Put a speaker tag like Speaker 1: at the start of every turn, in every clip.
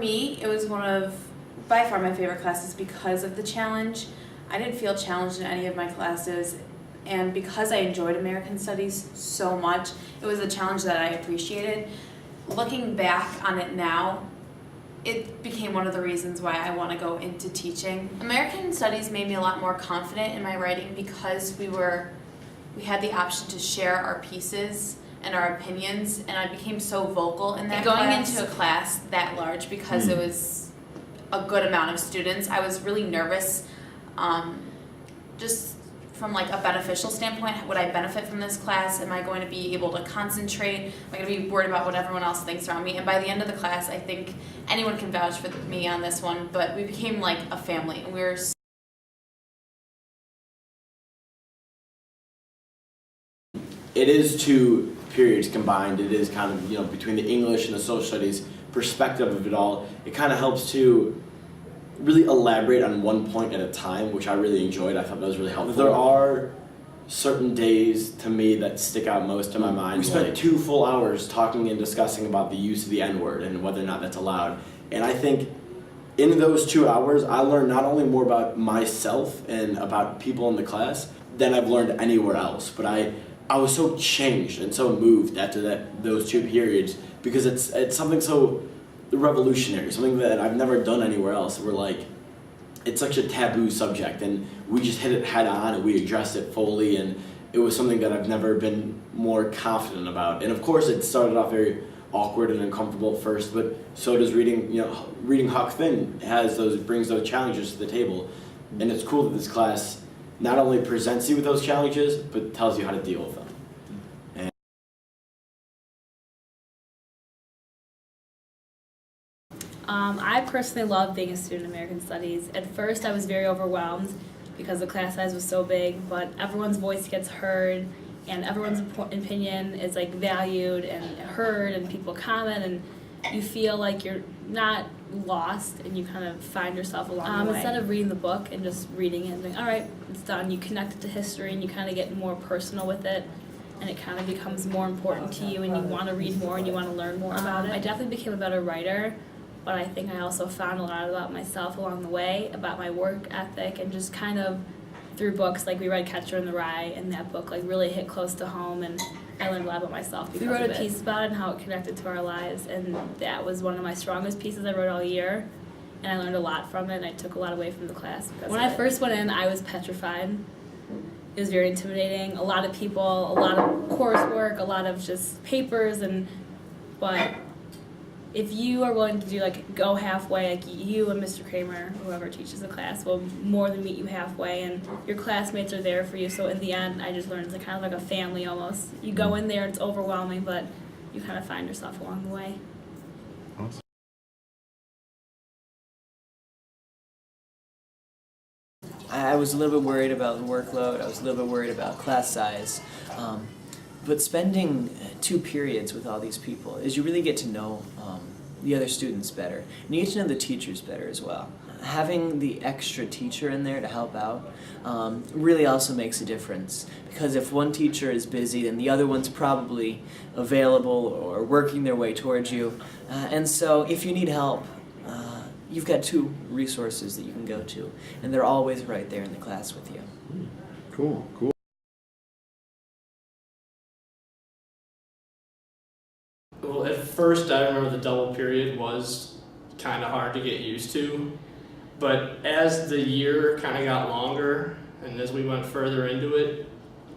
Speaker 1: me, it was one of, by far, my favorite classes because of the challenge. I didn't feel challenged in any of my classes, and because I enjoyed American Studies so much, it was a challenge that I appreciated. Looking back on it now, it became one of the reasons why I want to go into teaching. American Studies made me a lot more confident in my writing because we had the option to share our pieces and our opinions, and I became so vocal in that class. Going into a class that large, because it was a good amount of students, I was really nervous. Just from like a beneficial standpoint, would I benefit from this class? Am I going to be able to concentrate? Am I going to be worried about what everyone else thinks around me? And by the end of the class, I think anyone can vouch for me on this one, but we became like a family. And we were
Speaker 2: It is two periods combined. It is kind of, between the English and the social studies perspective of it all. It kind of helps to really elaborate on one point at a time, which I really enjoyed. I thought that was really helpful. There are certain days to me that stick out most in my mind. We spent 2 full hours talking and discussing about the use of the N-word and whether or not that's allowed. And I think in those 2 hours, I learned not only more about myself and about people in the class than I've learned anywhere else, but I was so changed and so moved after those 2 periods, because it's something so revolutionary, something that I've never done anywhere else. We're like, it's such a taboo subject, and we just hit it head on and we addressed it fully, and it was something that I've never been more confident about. And of course, it started off very awkward and uncomfortable at first, but so does reading. Reading Huck Finn brings those challenges to the table, and it's cool that this class not only presents you with those challenges, but tells you how to deal with them.
Speaker 3: I personally love being a student in American Studies. At first I was very overwhelmed because the class size was so big, but everyone's voice gets heard and everyone's opinion is like valued and heard, and people comment, and you feel like you're not lost and you kind of find yourself along the way. Instead of reading the book and just reading it and being, all right, it's done, you connect it to history and you kind of get more personal with it, and it kind of becomes more important to you and you want to read more and you want to learn more about it. I definitely became a better writer, but I think I also found a lot about myself along the way, about my work ethic, and just kind of through books. Like we read Catcher in the Rye, and that book like really hit close to home, and I learned a lot about myself because we wrote a piece about it and how it connected to our lives, and that was one of my strongest pieces I wrote all year, and I learned a lot from it, and I took a lot away from the class. When I first went in, I was petrified. It was very intimidating. A lot of people, a lot of coursework, a lot of just papers, but if you are willing to do go halfway, like you and Mr. Kramer, whoever teaches the class, will more than meet you halfway, and your classmates are there for you. So in the end, I just learned it's kind of like a family almost. You go in there, it's overwhelming, but you kind of find yourself along the way.
Speaker 4: Awesome.
Speaker 5: I was a little bit worried about the workload. I was a little bit worried about class size. But spending 2 periods with all these people is you really get to know the other students better. And you get to know the teachers better as well. Having the extra teacher in there to help out really also makes a difference. Because if one teacher is busy, then the other one's probably available or working their way towards you. And so if you need help, you've got 2 resources that you can go to. And they're always right there in the class with you.
Speaker 4: Cool, cool.
Speaker 6: Well, at first I remember the double period was kind of hard to get used to, but as the year kind of got longer and as we went further into it,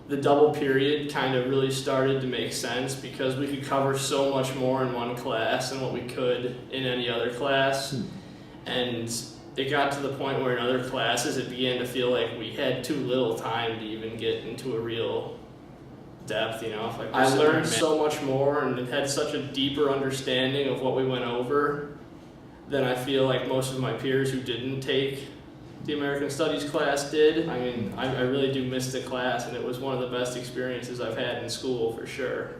Speaker 6: the double period kind of really started to make sense because we could cover so much more in one class than what we could in any other class. And it got to the point where in other classes it began to feel like we had too little time to even get into a real depth, I learned so much more and had such a deeper understanding of what we went over than I feel like most of my peers who didn't take the American Studies class did. I mean, I really do miss the class, and it was one of the best experiences I've had in school for sure.